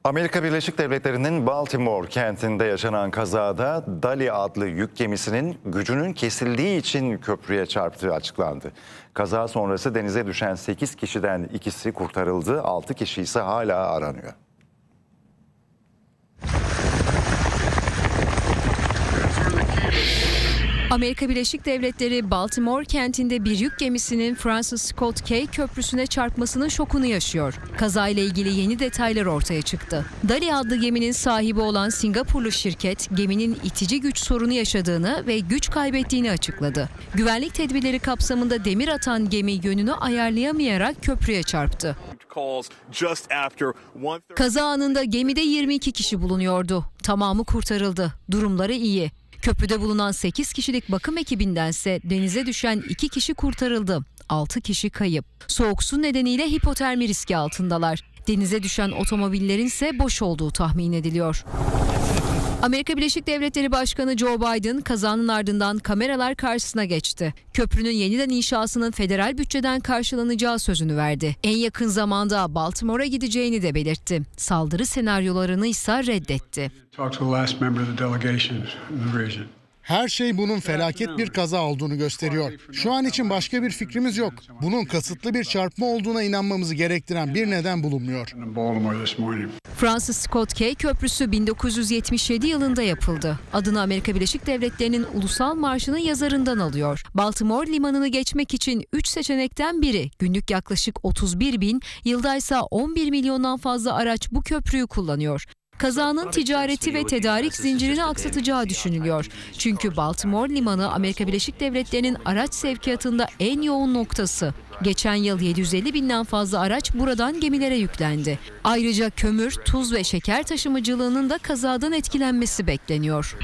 Amerika Birleşik Devletleri'nin Baltimore kentinde yaşanan kazada Dali adlı yük gemisinin gücünün kesildiği için köprüye çarptığı açıklandı. Kaza sonrası denize düşen 8 kişiden ikisi kurtarıldı, 6 kişi ise hala aranıyor. Amerika Birleşik Devletleri Baltimore kentinde bir yük gemisinin Francis Scott Key Köprüsü'ne çarpmasının şokunu yaşıyor. Kazayla ilgili yeni detaylar ortaya çıktı. Dali adlı geminin sahibi olan Singapurlu şirket, geminin itici güç sorunu yaşadığını ve güç kaybettiğini açıkladı. Güvenlik tedbirleri kapsamında demir atan gemi yönünü ayarlayamayarak köprüye çarptı. Kaza anında gemide 22 kişi bulunuyordu. Tamamı kurtarıldı. Durumları iyi. Köprüde bulunan 8 kişilik bakım ekibindense denize düşen 2 kişi kurtarıldı. 6 kişi kayıp. Soğuk su nedeniyle hipotermi riski altındalar. Denize düşen otomobillerin ise boş olduğu tahmin ediliyor. Amerika Birleşik Devletleri Başkanı Joe Biden kazanın ardından kameralar karşısına geçti. Köprünün yeniden inşasının federal bütçeden karşılanacağı sözünü verdi. En yakın zamanda Baltimore'a gideceğini de belirtti. Saldırı senaryolarını ise reddetti. Her şey bunun felaket bir kaza olduğunu gösteriyor. Şu an için başka bir fikrimiz yok. Bunun kasıtlı bir çarpma olduğuna inanmamızı gerektiren bir neden bulunmuyor. Francis Scott Key Köprüsü 1977 yılında yapıldı. Adını Amerika Birleşik Devletleri'nin Ulusal Marşı'nın yazarından alıyor. Baltimore limanını geçmek için 3 seçenekten biri. Günlük yaklaşık 31 bin, yıldaysa 11 milyondan fazla araç bu köprüyü kullanıyor. Kazanın ticareti ve tedarik zincirini aksatacağı düşünülüyor. Çünkü Baltimore limanı Amerika Birleşik Devletleri'nin araç sevkiyatında en yoğun noktası. Geçen yıl 750 binden fazla araç buradan gemilere yüklendi. Ayrıca kömür, tuz ve şeker taşımacılığının da kazadan etkilenmesi bekleniyor.